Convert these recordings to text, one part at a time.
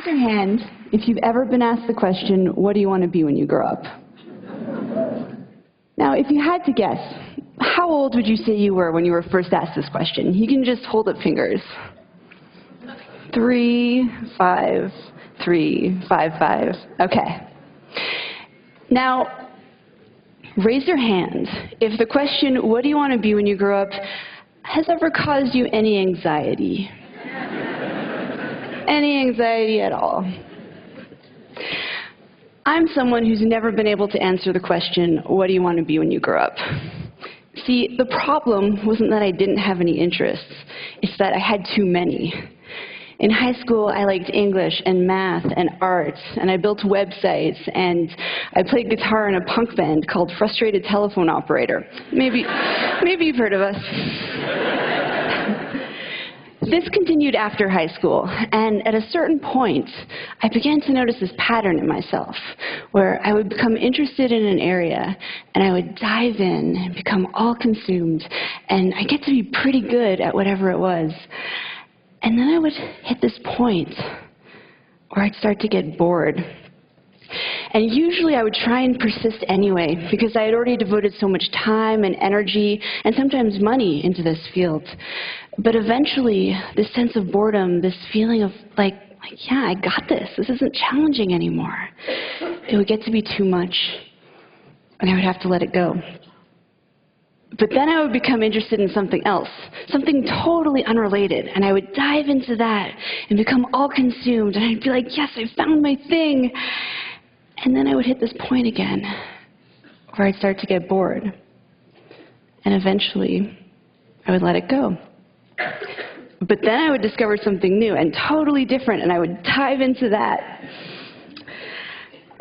Raise your hand if you've ever been asked the question, what do you want to be when you grow up? Now, if you had to guess, how old would you say you were when you were first asked this question? You can just hold up fingers. 3, 5, 3, 5, 5. Okay. Now, raise your hand if the question, what do you want to be when you grow up, has ever caused you any anxiety. Any anxiety at all. I'm someone who's never been able to answer the question, what do you want to be when you grow up? See, the problem wasn't that I didn't have any interests. It's that I had too many. In high school, I liked English and math and art, and I built websites, and I played guitar in a punk band called Frustrated Telephone Operator. Maybe you've heard of us. This continued after high school, and at a certain point, I began to notice this pattern in myself, where I would become interested in an area, and I would dive in and become all consumed, and I'd get to be pretty good at whatever it was. And then I would hit this point where I'd start to get bored. And usually I would try and persist anyway, because I had already devoted so much time and energy and sometimes money into this field. But eventually, this sense of boredom, this feeling of like, yeah, I got this. This isn't challenging anymore. It would get to be too much, and I would have to let it go. But then I would become interested in something else, something totally unrelated, and I would dive into that and become all consumed, and I'd be like, yes, I found my thing. And then I would hit this point again, where I'd start to get bored. And eventually, I would let it go. But then I would discover something new and totally different, and I would dive into that.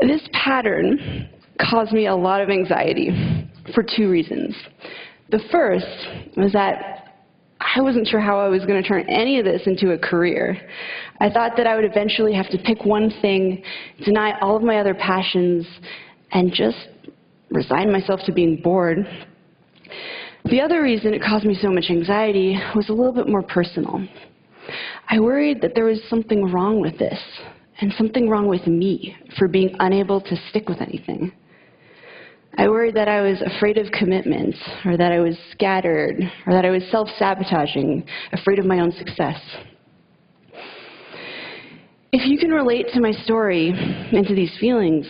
This pattern caused me a lot of anxiety for 2 reasons. The first was that I wasn't sure how I was going to turn any of this into a career. I thought that I would eventually have to pick one thing, deny all of my other passions, and just resign myself to being bored. The other reason it caused me so much anxiety was a little bit more personal. I worried that there was something wrong with this, and something wrong with me for being unable to stick with anything. I worried that I was afraid of commitment, or that I was scattered, or that I was self-sabotaging, afraid of my own success. If you can relate to my story and to these feelings,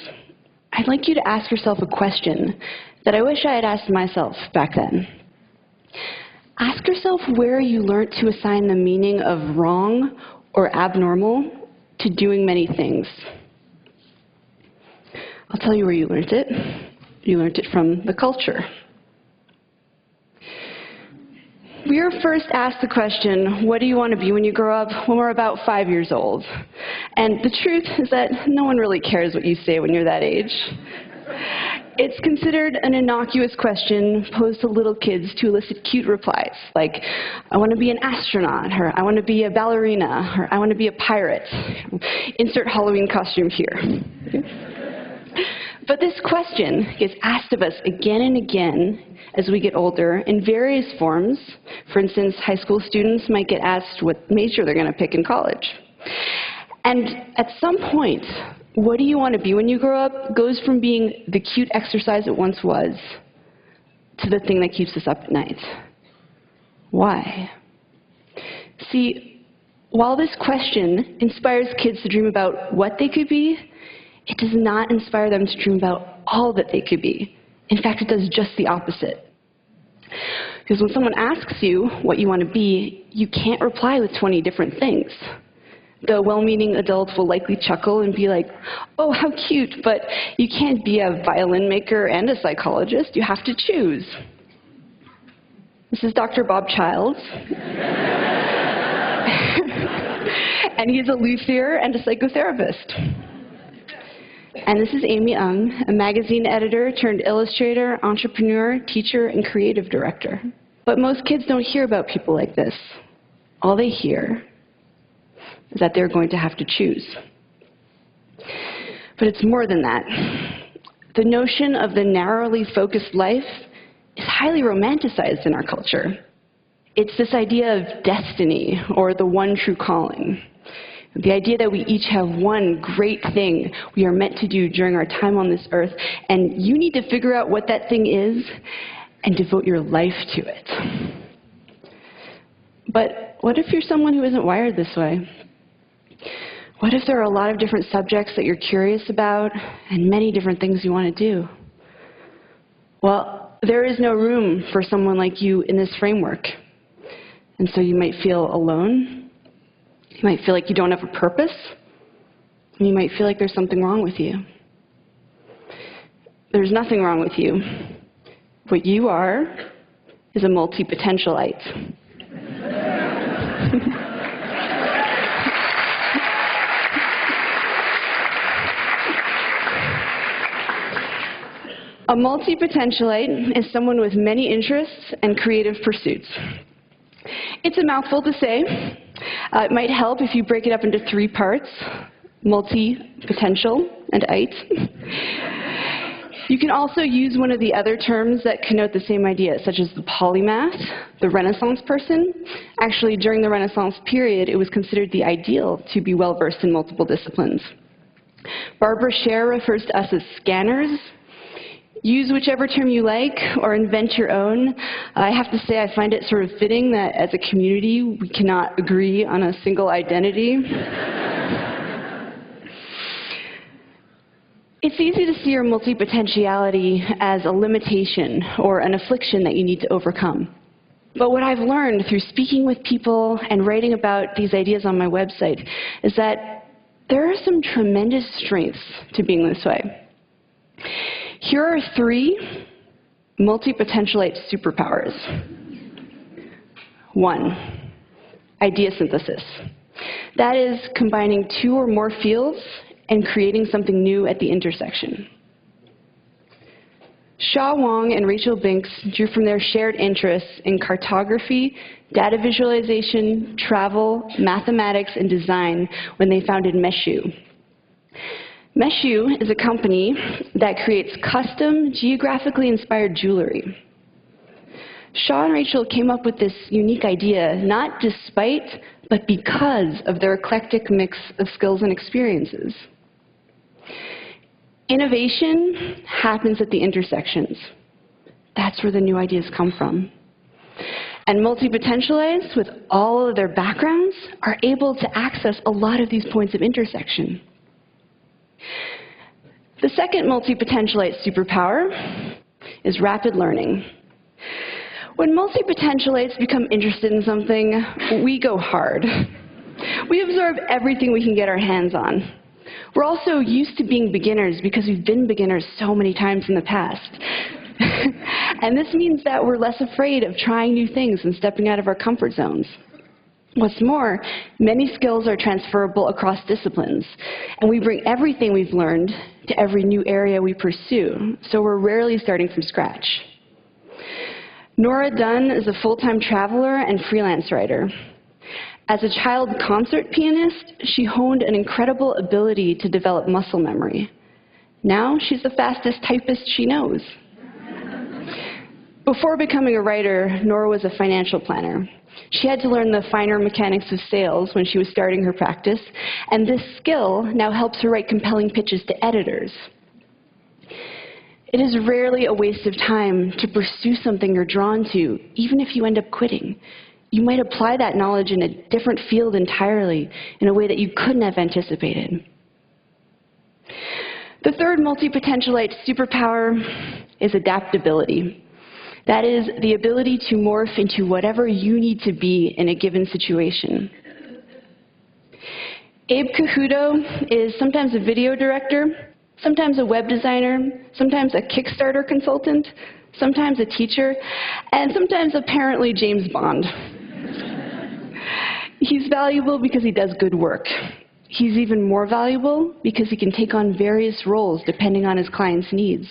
I'd like you to ask yourself a question that I wish I had asked myself back then. Ask yourself where you learned to assign the meaning of wrong or abnormal to doing many things. I'll tell you where you learned it. You learned it from the culture. We are first asked the question, what do you want to be when you grow up, when we're about 5 years old. And the truth is that no one really cares what you say when you're that age. It's considered an innocuous question posed to little kids to elicit cute replies, like, I want to be an astronaut, or I want to be a ballerina, or I want to be a pirate. Insert Halloween costume here. But this question gets asked of us again and again as we get older in various forms. For instance, high school students might get asked what major they're going to pick in college. And at some point, what do you want to be when you grow up goes from being the cute exercise it once was to the thing that keeps us up at night. Why? See, while this question inspires kids to dream about what they could be, it does not inspire them to dream about all that they could be. In fact, it does just the opposite. Because when someone asks you what you want to be, you can't reply with 20 different things. The well-meaning adult will likely chuckle and be like, oh, how cute, but you can't be a violin maker and a psychologist. You have to choose. This is Dr. Bob Childs. And he's a luthier and a psychotherapist. And this is Amy Ung, a magazine editor turned illustrator, entrepreneur, teacher, and creative director. But most kids don't hear about people like this. All they hear is that they're going to have to choose. But it's more than that. The notion of the narrowly focused life is highly romanticized in our culture. It's this idea of destiny, or the one true calling. The idea that we each have one great thing we are meant to do during our time on this earth, and you need to figure out what that thing is and devote your life to it. But what if you're someone who isn't wired this way? What if there are a lot of different subjects that you're curious about and many different things you want to do? Well, there is no room for someone like you in this framework. And so you might feel alone. You might feel like you don't have a purpose. And you might feel like there's something wrong with you. There's nothing wrong with you. What you are is a multipotentialite. A multipotentialite is someone with many interests and creative pursuits. It's a mouthful to say. It might help if you break it up into 3 parts: multi-potential and ite. You can also use one of the other terms that connote the same idea, such as the polymath, the Renaissance person. Actually, during the Renaissance period, it was considered the ideal to be well-versed in multiple disciplines. Barbara Scher refers to us as scanners. Use whichever term you like or invent your own. I have to say I find it sort of fitting that as a community we cannot agree on a single identity. It's easy to see your multipotentiality as a limitation or an affliction that you need to overcome. But what I've learned through speaking with people and writing about these ideas on my website is that there are some tremendous strengths to being this way. Here are 3 multipotentialite superpowers. 1, idea synthesis. That is combining 2 or more fields and creating something new at the intersection. Shaw Wong and Rachel Binks drew from their shared interests in cartography, data visualization, travel, mathematics, and design when they founded Meshu. Meshu is a company that creates custom, geographically inspired jewelry. Shaw and Rachel came up with this unique idea not despite, but because of their eclectic mix of skills and experiences. Innovation happens at the intersections. That's where the new ideas come from. And multipotentialites, with all of their backgrounds, are able to access a lot of these points of intersection. The second multipotentialite superpower is rapid learning. When multipotentialites become interested in something, we go hard. We absorb everything we can get our hands on. We're also used to being beginners because we've been beginners so many times in the past. And this means that we're less afraid of trying new things and stepping out of our comfort zones. What's more, many skills are transferable across disciplines, and we bring everything we've learned to every new area we pursue, so we're rarely starting from scratch. Nora Dunn is a full-time traveler and freelance writer. As a child concert pianist, she honed an incredible ability to develop muscle memory. Now she's the fastest typist she knows. Before becoming a writer, Nora was a financial planner. She had to learn the finer mechanics of sales when she was starting her practice, and this skill now helps her write compelling pitches to editors. It is rarely a waste of time to pursue something you're drawn to, even if you end up quitting. You might apply that knowledge in a different field entirely, in a way that you couldn't have anticipated. The third multipotentialite superpower is adaptability. That is the ability to morph into whatever you need to be in a given situation. Abe Cajudo is sometimes a video director, sometimes a web designer, sometimes a Kickstarter consultant, sometimes a teacher, and sometimes apparently James Bond. He's valuable because he does good work. He's even more valuable because he can take on various roles depending on his client's needs.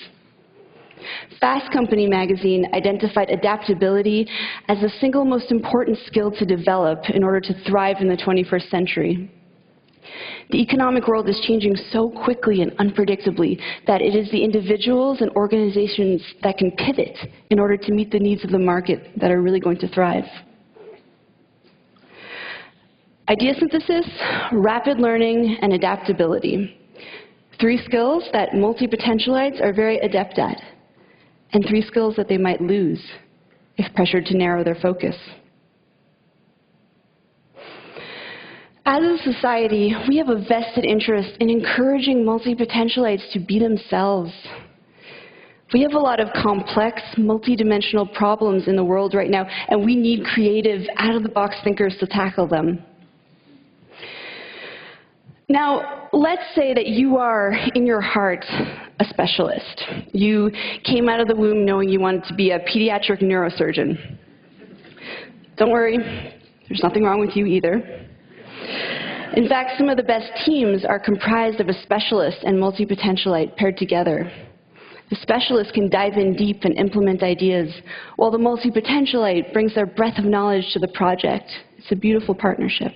Fast Company magazine identified adaptability as the single most important skill to develop in order to thrive in the 21st century. The economic world is changing so quickly and unpredictably that it is the individuals and organizations that can pivot in order to meet the needs of the market that are really going to thrive. Idea synthesis, rapid learning, and adaptability. 3 skills that multipotentialites are very adept at, and 3 skills that they might lose if pressured to narrow their focus. As a society, we have a vested interest in encouraging multipotentialites to be themselves. We have a lot of complex, multidimensional problems in the world right now, and we need creative, out-of-the-box thinkers to tackle them. Now, let's say that you are, in your heart, a specialist. You came out of the womb knowing you wanted to be a pediatric neurosurgeon. Don't worry, there's nothing wrong with you either. In fact, some of the best teams are comprised of a specialist and multipotentialite paired together. The specialist can dive in deep and implement ideas, while the multipotentialite brings their breadth of knowledge to the project. It's a beautiful partnership.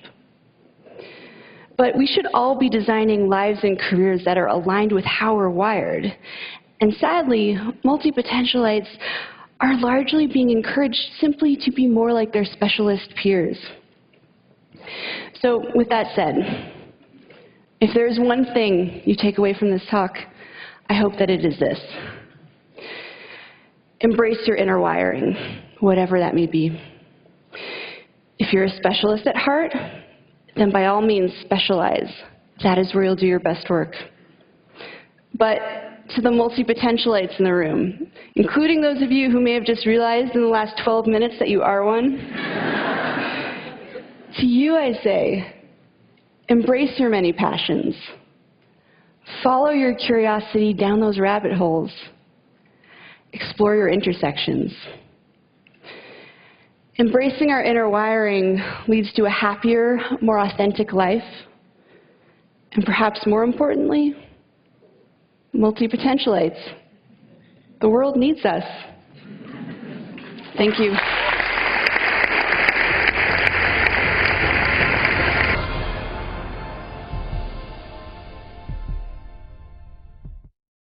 But we should all be designing lives and careers that are aligned with how we're wired. And sadly, multipotentialites are largely being encouraged simply to be more like their specialist peers. So with that said, if there's one thing you take away from this talk, I hope that it is this. Embrace your inner wiring, whatever that may be. If you're a specialist at heart, then by all means specialize. That is where you'll do your best work. But to the multipotentialites in the room, including those of you who may have just realized in the last 12 minutes that you are one, to you I say, embrace your many passions. Follow your curiosity down those rabbit holes. Explore your intersections. Embracing our inner wiring leads to a happier, more authentic life. And perhaps more importantly, multipotentialites. The world needs us. Thank you.